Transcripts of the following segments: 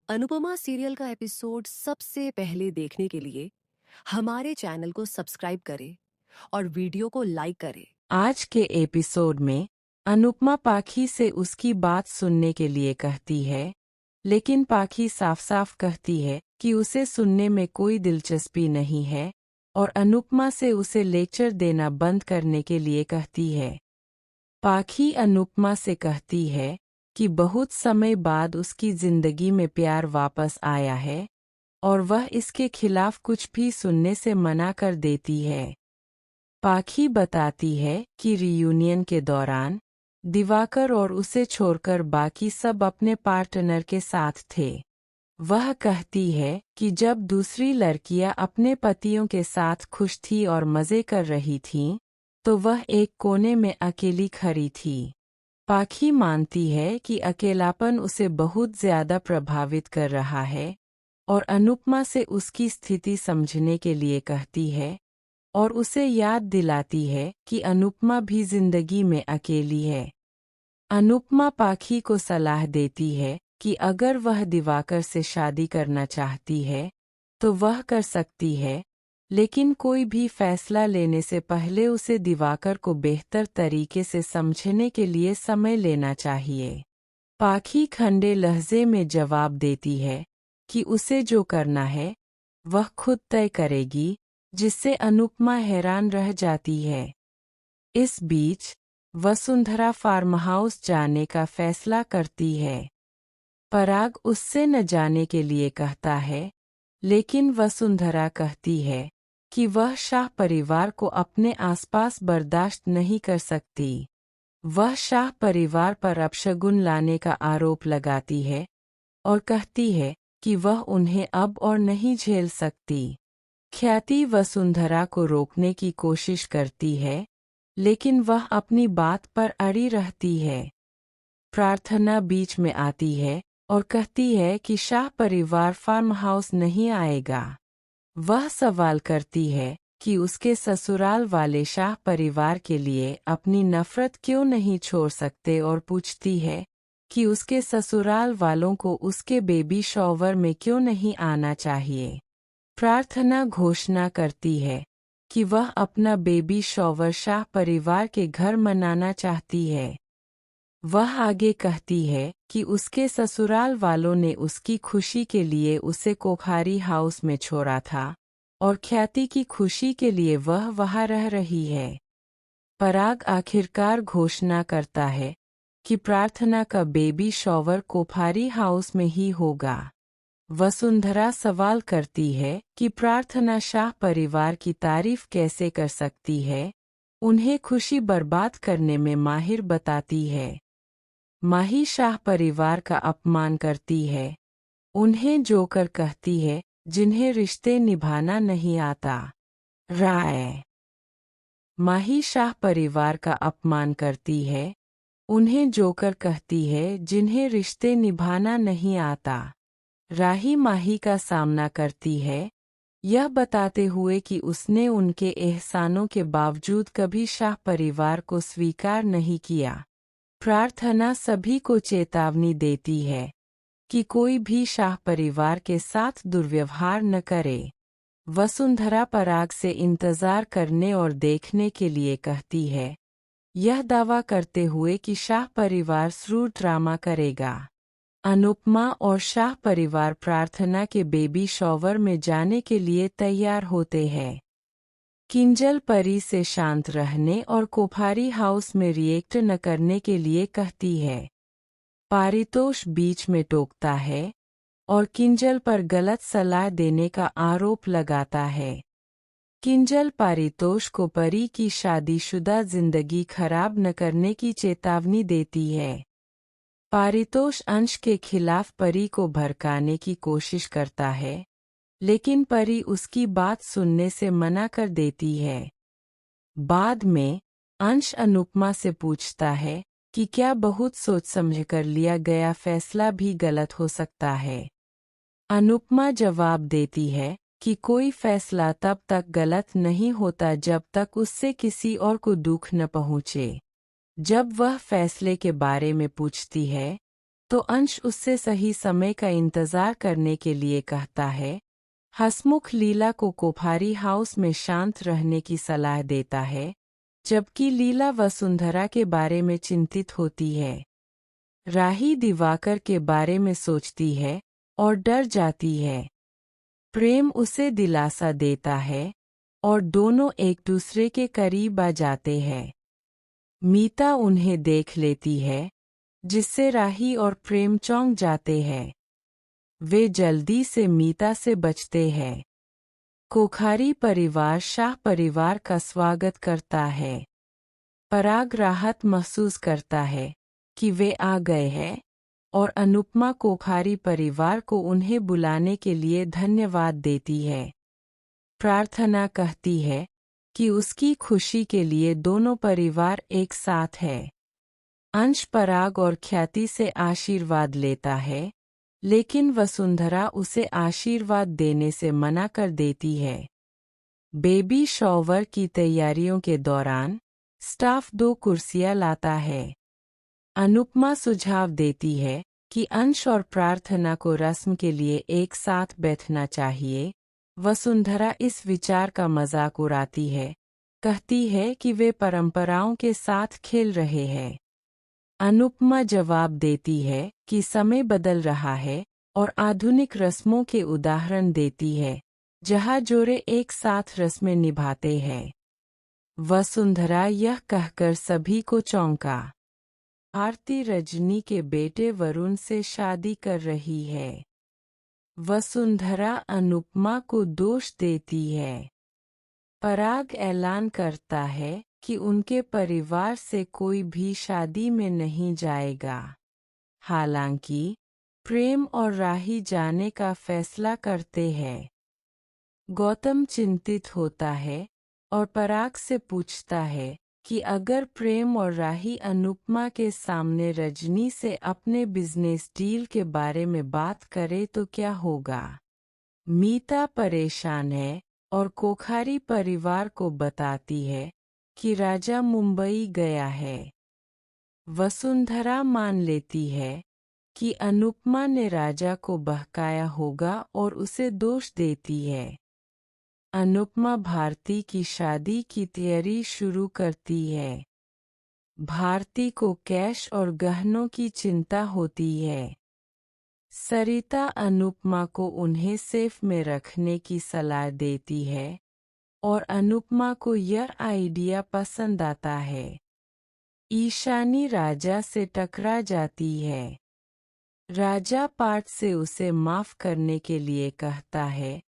Anupama serial का episode सबसे पहले देखने के लिए हमारे चैनल को सब्सक्राइब करें और वीडियो को लाइक करें। आज के एपिसोड में अनुपमा पाखी से उसकी बात सुनने के लिए कहती है, लेकिन पाखी साफ साफ कहती है कि उसे सुनने में कोई दिलचस्पी नहीं है और अनुपमा से उसे लेक्चर देना बंद करने के लिए कहती है। पाखी अनुपमा से कहती है कि बहुत समय बाद उसकी जिंदगी में प्यार वापस आया है और वह इसके खिलाफ कुछ भी सुनने से मना कर देती है। पाखी बताती है कि रियूनियन के दौरान दिवाकर और उसे छोड़कर बाकी सब अपने पार्टनर के साथ थे। वह कहती है कि जब दूसरी लड़कियां अपने पतियों के साथ खुश थी और मज़े कर रही थीं, तो वह एक कोने में अकेली खड़ी थी। पाखी मानती है कि अकेलापन उसे बहुत ज़्यादा प्रभावित कर रहा है और अनुपमा से उसकी स्थिति समझने के लिए कहती है और उसे याद दिलाती है कि अनुपमा भी जिंदगी में अकेली है। अनुपमा पाखी को सलाह देती है कि अगर वह दिवाकर से शादी करना चाहती है तो वह कर सकती है, लेकिन कोई भी फैसला लेने से पहले उसे दिवाकर को बेहतर तरीके से समझने के लिए समय लेना चाहिए। पाखी ठंडे लहजे में जवाब देती है कि उसे जो करना है वह खुद तय करेगी, जिससे अनुपमा हैरान रह जाती है। इस बीच वसुंधरा फार्म हाउस जाने का फैसला करती है। पराग उससे न जाने के लिए कहता है, लेकिन वसुंधरा कहती है कि वह शाह परिवार को अपने आसपास बर्दाश्त नहीं कर सकती। वह शाह परिवार पर अपशगुन लाने का आरोप लगाती है और कहती है कि वह उन्हें अब और नहीं झेल सकती। ख्याति वसुंधरा को रोकने की कोशिश करती है, लेकिन वह अपनी बात पर अड़ी रहती है। प्रार्थना बीच में आती है और कहती है कि शाह परिवार फार्म हाउस नहीं आएगा। वह सवाल करती है कि उसके ससुराल वाले शाह परिवार के लिए अपनी नफरत क्यों नहीं छोड़ सकते और पूछती है कि उसके ससुराल वालों को उसके बेबी शॉवर में क्यों नहीं आना चाहिए। प्रार्थना घोषणा करती है कि वह अपना बेबी शॉवर शाह परिवार के घर मनाना चाहती है। वह आगे कहती है कि उसके ससुराल वालों ने उसकी खुशी के लिए उसे कोठारी हाउस में छोड़ा था और ख्याति की खुशी के लिए वह वहाँ रह रही है। पराग आखिरकार घोषणा करता है कि प्रार्थना का बेबी शॉवर कोठारी हाउस में ही होगा। वसुंधरा सवाल करती है कि प्रार्थना शाह परिवार की तारीफ कैसे कर सकती है, उन्हें खुशी बर्बाद करने में माहिर बताती है। माही शाह परिवार का अपमान करती है, उन्हें जोकर कहती है जिन्हें रिश्ते निभाना नहीं आता। राय माही शाह परिवार का अपमान करती है, उन्हें जोकर कहती है जिन्हें रिश्ते निभाना नहीं आता। राही माही का सामना करती है, यह बताते हुए कि उसने उनके एहसानों के बावजूद कभी शाह परिवार को स्वीकार नहीं किया। प्रार्थना सभी को चेतावनी देती है कि कोई भी शाह परिवार के साथ दुर्व्यवहार न करे। वसुंधरा पराग से इंतजार करने और देखने के लिए कहती है, यह दावा करते हुए कि शाह परिवार जरूर ड्रामा करेगा। अनुपमा और शाह परिवार प्रार्थना के बेबी शॉवर में जाने के लिए तैयार होते हैं। किंजल परी से शांत रहने और कोठारी हाउस में रिएक्ट न करने के लिए कहती है। पारितोष बीच में टोकता है और किंजल पर गलत सलाह देने का आरोप लगाता है। किंजल पारितोष को परी की शादीशुदा जिंदगी खराब न करने की चेतावनी देती है। पारितोष अंश के खिलाफ परी को भड़काने की कोशिश करता है, लेकिन परी उसकी बात सुनने से मना कर देती है। बाद में अंश अनुपमा से पूछता है कि क्या बहुत सोच समझकर लिया गया फैसला भी गलत हो सकता है। अनुपमा जवाब देती है कि कोई फैसला तब तक गलत नहीं होता जब तक उससे किसी और को दुख न पहुँचे। जब वह फैसले के बारे में पूछती है तो अंश उससे सही समय का इंतजार करने के लिए कहता है। हसमुख लीला को कोठारी हाउस में शांत रहने की सलाह देता है, जबकि लीला वसुंधरा के बारे में चिंतित होती है। राही दिवाकर के बारे में सोचती है और डर जाती है। प्रेम उसे दिलासा देता है और दोनों एक दूसरे के करीब आ जाते हैं। मीता उन्हें देख लेती है, जिससे राही और प्रेम चौंक जाते हैं। वे जल्दी से मीता से बचते हैं। कोठारी परिवार शाह परिवार का स्वागत करता है। पराग राहत महसूस करता है कि वे आ गए हैं और अनुपमा कोठारी परिवार को उन्हें बुलाने के लिए धन्यवाद देती है। प्रार्थना कहती है कि उसकी खुशी के लिए दोनों परिवार एक साथ है। अंश पराग और ख्याति से आशीर्वाद लेता है, लेकिन वसुंधरा उसे आशीर्वाद देने से मना कर देती है। बेबी शॉवर की तैयारियों के दौरान स्टाफ 2 कुर्सियां लाता है। अनुपमा सुझाव देती है कि अंश और प्रार्थना को रस्म के लिए एक साथ बैठना चाहिए। वसुंधरा इस विचार का मजाक उड़ाती है, कहती है कि वे परंपराओं के साथ खेल रहे हैं। अनुपमा जवाब देती है कि समय बदल रहा है और आधुनिक रस्मों के उदाहरण देती है, जहाँ जोड़े एक साथ रस्में निभाते हैं। वसुंधरा यह कहकर सभी को चौंका। आरती रजनी के बेटे वरुण से शादी कर रही है। वसुंधरा अनुपमा को दोष देती है। पराग ऐलान करता है कि उनके परिवार से कोई भी शादी में नहीं जाएगा। हालांकि प्रेम और राही जाने का फैसला करते हैं। गौतम चिंतित होता है और पराग से पूछता है कि अगर प्रेम और राही अनुपमा के सामने रजनी से अपने बिजनेस डील के बारे में बात करे तो क्या होगा। मीता परेशान है और कोठारी परिवार को बताती है कि राजा मुंबई गया है। वसुंधरा मान लेती है कि अनुपमा ने राजा को बहकाया होगा और उसे दोष देती है। अनुपमा भारती की शादी की तैयारी शुरू करती है। भारती को कैश और गहनों की चिंता होती है। सरिता अनुपमा को उन्हें सेफ में रखने की सलाह देती है और अनुपमा को यह आइडिया पसंद आता है। ईशानी राजा से टकरा जाती है। राजा पाठ से उसे माफ करने के लिए कहता है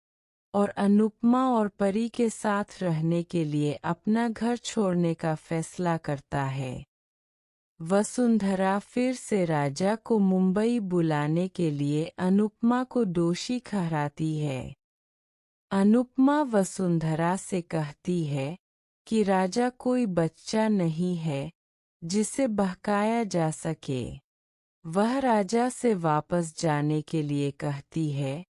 और अनुपमा और परी के साथ रहने के लिए अपना घर छोड़ने का फैसला करता है। वसुंधरा फिर से राजा को मुंबई बुलाने के लिए अनुपमा को दोषी ठहराती है। अनुपमा वसुंधरा से कहती है कि राजा कोई बच्चा नहीं है जिसे बहकाया जा सके। वह राजा से वापस जाने के लिए कहती है,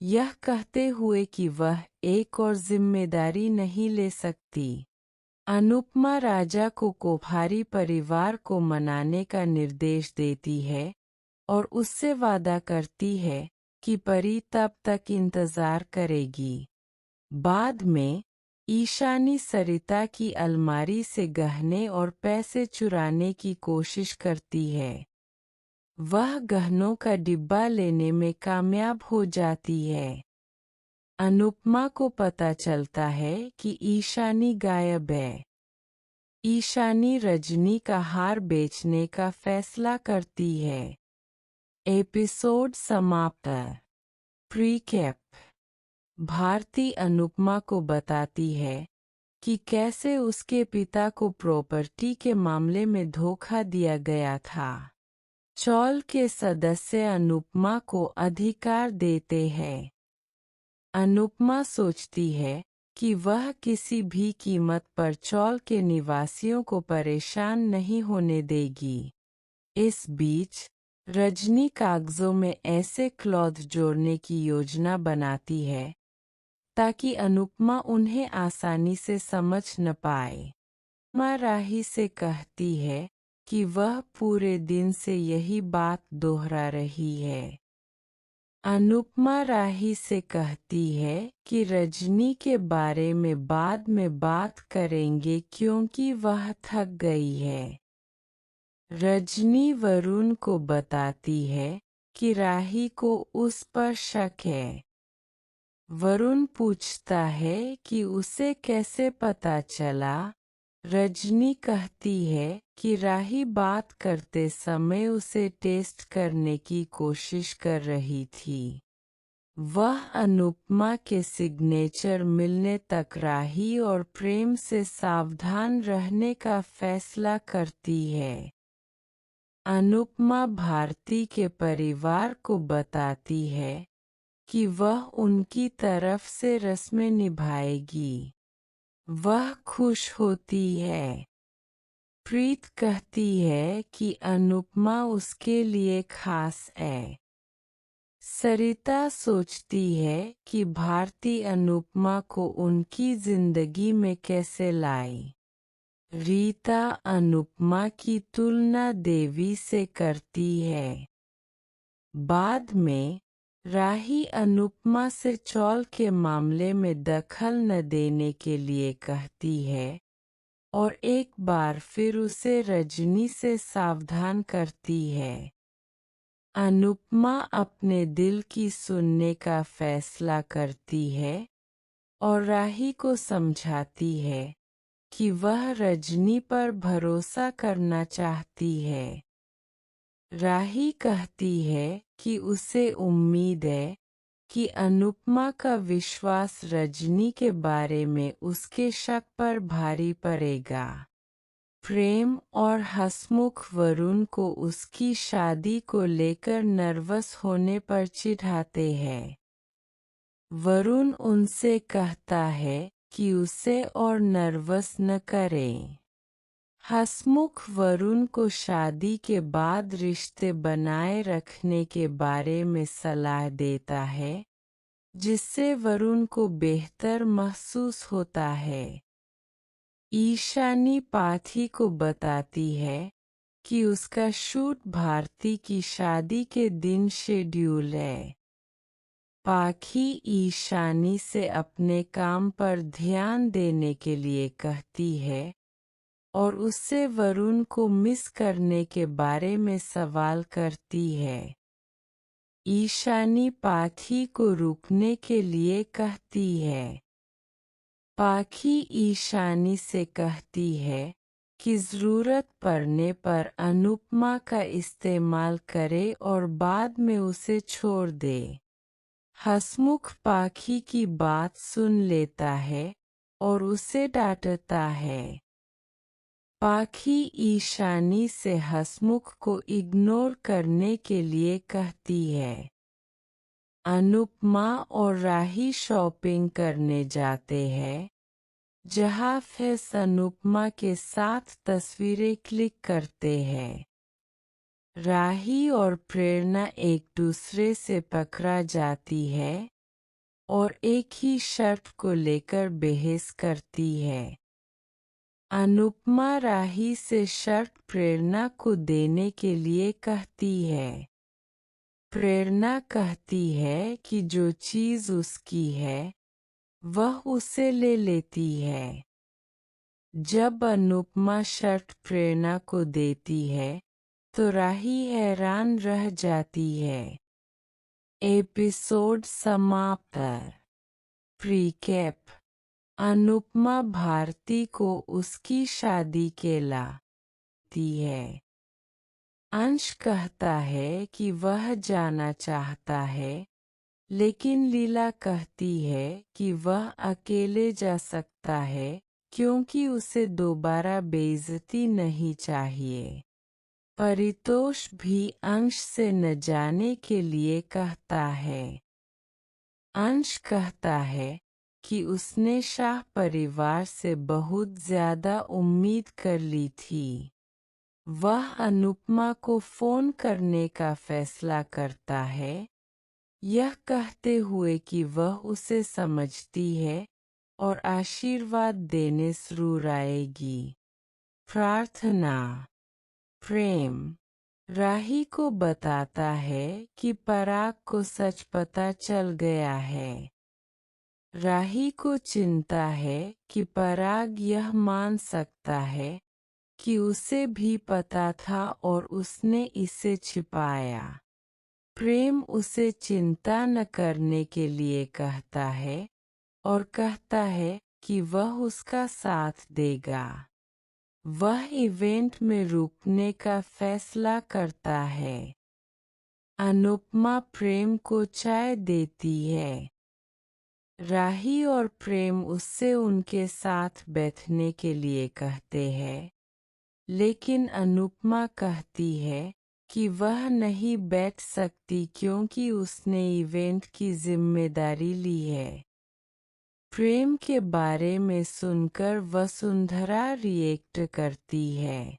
यह कहते हुए कि वह एक और जिम्मेदारी नहीं ले सकती। अनुपमा राजा को कोठारी परिवार को मनाने का निर्देश देती है और उससे वादा करती है कि परी तब तक इंतजार करेगी। बाद में ईशानी सरिता की अलमारी से गहने और पैसे चुराने की कोशिश करती है। वह गहनों का डिब्बा लेने में कामयाब हो जाती है। अनुपमा को पता चलता है कि ईशानी गायब है। ईशानी रजनी का हार बेचने का फैसला करती है। एपिसोड समाप्त। प्रीकैप। भारती अनुपमा को बताती है कि कैसे उसके पिता को प्रॉपर्टी के मामले में धोखा दिया गया था। चौल के सदस्य अनुपमा को अधिकार देते हैं। अनुपमा सोचती है कि वह किसी भी कीमत पर चौल के निवासियों को परेशान नहीं होने देगी। इस बीच रजनी कागजों में ऐसे क्लॉथ जोड़ने की योजना बनाती है ताकि अनुपमा उन्हें आसानी से समझ न पाए। अनुपमा राही से कहती है कि वह पूरे दिन से यही बात दोहरा रही है। अनुपमा राही से कहती है कि रजनी के बारे में बाद में बात करेंगे क्योंकि वह थक गई है। रजनी वरुण को बताती है कि राही को उस पर शक है। वरुण पूछता है कि उसे कैसे पता चला। रजनी कहती है कि राही बात करते समय उसे टेस्ट करने की कोशिश कर रही थी। वह अनुपमा के सिग्नेचर मिलने तक राही और प्रेम से सावधान रहने का फैसला करती है। अनुपमा भारती के परिवार को बताती है कि वह उनकी तरफ से रस्में निभाएगी। वह खुश होती है। प्रीत कहती है कि अनुपमा उसके लिए खास है। सरिता सोचती है कि भारती अनुपमा को उनकी जिंदगी में कैसे लाई। रीता अनुपमा की तुलना देवी से करती है। बाद में राही अनुपमा से चौल के मामले में दखल न देने के लिए कहती है और एक बार फिर उसे रजनी से सावधान करती है। अनुपमा अपने दिल की सुनने का फैसला करती है और राही को समझाती है कि वह रजनी पर भरोसा करना चाहती है। राही कहती है कि उसे उम्मीद है कि अनुपमा का विश्वास रजनी के बारे में उसके शक पर भारी पड़ेगा। प्रेम और हंसमुख वरुण को उसकी शादी को लेकर नर्वस होने पर चिढ़ाते हैं। वरुण उनसे कहता है कि उसे और नर्वस न करें। हंसमुख वरुण को शादी के बाद रिश्ते बनाए रखने के बारे में सलाह देता है, जिससे वरुण को बेहतर महसूस होता है। ईशानी पाठी को बताती है कि उसका शूट भारती की शादी के दिन शेड्यूल है। पाखी ईशानी से अपने काम पर ध्यान देने के लिए कहती है और उससे वरुण को मिस करने के बारे में सवाल करती है। ईशानी पाठी को रुकने के लिए कहती है। पाखी ईशानी से कहती है कि ज़रूरत पड़ने पर अनुपमा का इस्तेमाल करे और बाद में उसे छोड़ दे। हंसमुख पाखी की बात सुन लेता है और उसे डांटता है। पाखी ईशानी से हंसमुख को इग्नोर करने के लिए कहती है। अनुपमा और राही शॉपिंग करने जाते हैं, जहाँ फैस अनुपमा के साथ तस्वीरें क्लिक करते हैं। राही और प्रेरणा एक दूसरे से पकड़ा जाती है और एक ही शर्त को लेकर बहस करती है। अनुपमा राही से शर्त प्रेरणा को देने के लिए कहती है। प्रेरणा कहती है कि जो चीज़ उसकी है वह उसे ले लेती है। जब अनुपमा शर्त प्रेरणा को देती है तो राही हैरान रह जाती है। एपिसोड समाप्त। प्रीकैप। अनुपमा भारती को उसकी शादी के लाती है। अंश कहता है कि वह जाना चाहता है, लेकिन लीला कहती है कि वह अकेले जा सकता है क्योंकि उसे दोबारा बेइज्जती नहीं चाहिए। परितोष भी अंश से न जाने के लिए कहता है। अंश कहता है कि उसने शाह परिवार से बहुत ज्यादा उम्मीद कर ली थी। वह अनुपमा को फोन करने का फैसला करता है, यह कहते हुए कि वह उसे समझती है और आशीर्वाद देने जरूर आएगी। प्रार्थना। प्रेम राही को बताता है कि पराग को सच पता चल गया है। राही को चिंता है कि पराग यह मान सकता है कि उसे भी पता था और उसने इसे छिपाया। प्रेम उसे चिंता न करने के लिए कहता है और कहता है कि वह उसका साथ देगा। वह इवेंट में रुकने का फैसला करता है। अनुपमा प्रेम को चाय देती है। राही और प्रेम उससे उनके साथ बैठने के लिए कहते हैं, लेकिन अनुपमा कहती है कि वह नहीं बैठ सकती क्योंकि उसने इवेंट की जिम्मेदारी ली है। प्रेम के बारे में सुनकर वसुंधरा रिएक्ट करती है।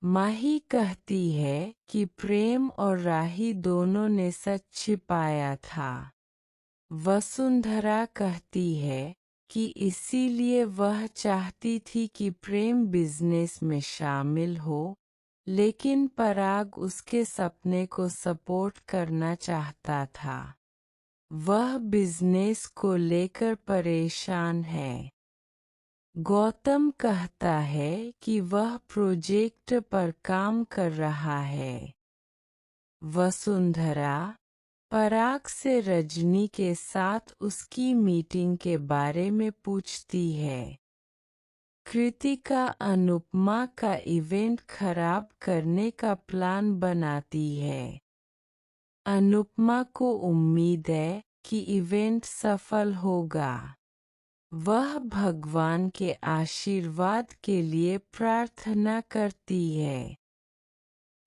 माही कहती है कि प्रेम और राही दोनों ने सच छिपाया था। वसुंधरा कहती है कि इसीलिए वह चाहती थी कि प्रेम बिजनेस में शामिल हो, लेकिन पराग उसके सपने को सपोर्ट करना चाहता था। वह बिजनेस को लेकर परेशान है। गौतम कहता है कि वह प्रोजेक्ट पर काम कर रहा है। वसुंधरा पराग से रजनी के साथ उसकी मीटिंग के बारे में पूछती है। कृतिका अनुपमा का इवेंट खराब करने का प्लान बनाती है। अनुपमा को उम्मीद है कि इवेंट सफल होगा। वह भगवान के आशीर्वाद के लिए प्रार्थना करती है।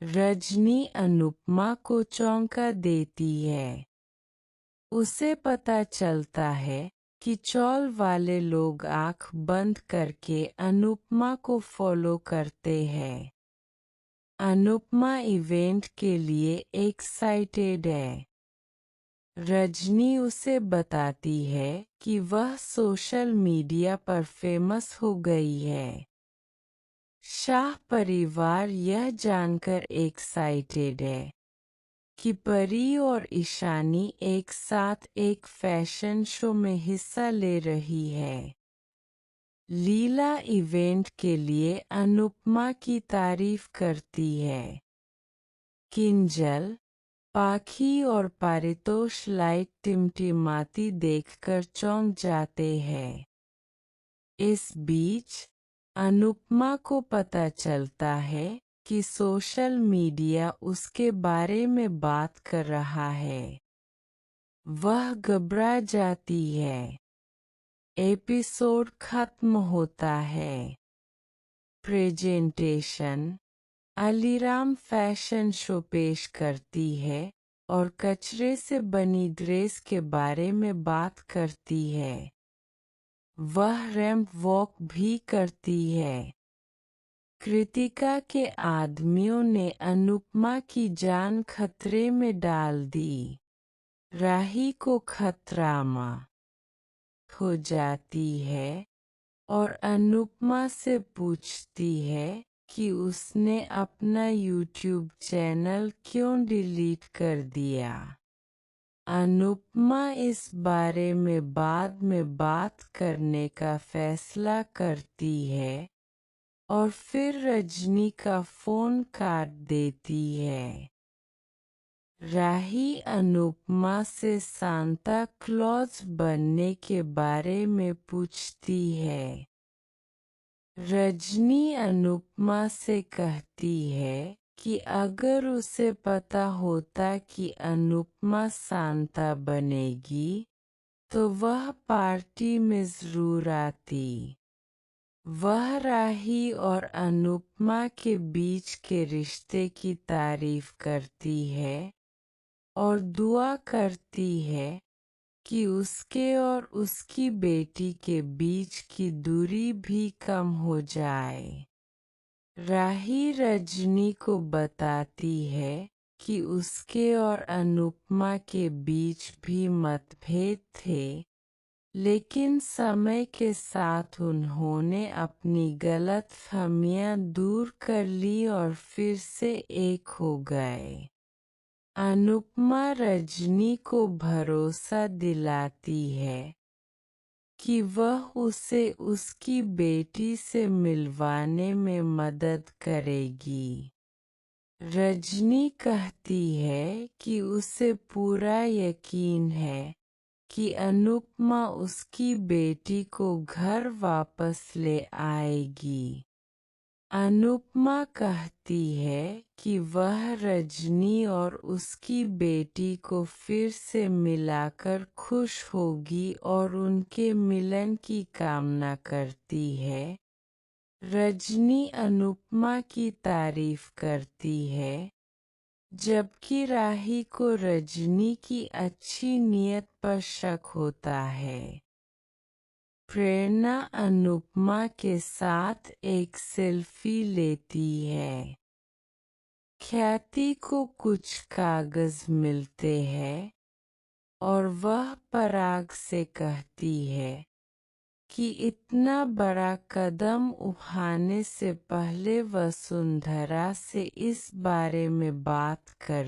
रजनी अनुपमा को चौंका देती है। उसे पता चलता है कि चौल वाले लोग आंख बंद करके अनुपमा को फॉलो करते हैं। अनुपमा इवेंट के लिए एक्साइटेड है। रजनी उसे बताती है कि वह सोशल मीडिया पर फेमस हो गई है। शाह परिवार यह जानकर एक्साइटेड है कि परी और ईशानी एक साथ एक फैशन शो में हिस्सा ले रही है। लीला इवेंट के लिए अनुपमा की तारीफ करती है। किंजल, पाखी और पारितोष लाइट टिमटिमाती देखकर चौंक जाते हैं। इस बीच अनुपमा को पता चलता है कि सोशल मीडिया उसके बारे में बात कर रहा है। वह घबरा जाती है। एपिसोड खत्म होता है। प्रेजेंटेशन अलीराम फैशन शो पेश करती है और कचरे से बनी ड्रेस के बारे में बात करती है। वह रैंप वॉक भी करती है। कृतिका के आदमियों ने अनुपमा की जान खतरे में डाल दी। राही को खतरामा हो जाती है और अनुपमा से पूछती है कि उसने अपना यूट्यूब चैनल क्यों डिलीट कर दिया। अनुपमा इस बारे में बाद में बात करने का फैसला करती है और फिर रजनी का फोन काट देती है। राही अनुपमा से सांता क्लॉज बनने के बारे में पूछती है। रजनी अनुपमा से कहती है कि अगर उसे पता होता कि अनुपमा सांता बनेगी तो वह पार्टी में जरूर आती। वह राही और अनुपमा के बीच के रिश्ते की तारीफ करती है और दुआ करती है कि उसके और उसकी बेटी के बीच की दूरी भी कम हो जाए। राही रजनी को बताती है कि उसके और अनुपमा के बीच भी मतभेद थे लेकिन समय के साथ उन्होंने अपनी गलतफहमियां दूर कर ली और फिर से एक हो गए। अनुपमा रजनी को भरोसा दिलाती है कि वह उसे उसकी बेटी से मिलवाने में मदद करेगी। रजनी कहती है कि उसे पूरा यकीन है कि अनुपमा उसकी बेटी को घर वापस ले आएगी। अनुपमा कहती है कि वह रजनी और उसकी बेटी को फिर से मिलाकर खुश होगी और उनके मिलन की कामना करती है। रजनी अनुपमा की तारीफ करती है, जबकि राही को रजनी की अच्छी नीयत पर शक होता है। प्रेरणा अनुपमा के साथ एक सेल्फी लेती है। ख्याति को कुछ कागज मिलते हैं और वह पराग से कहती है कि इतना बड़ा कदम उठाने से पहले वसुंधरा से इस बारे में बात कर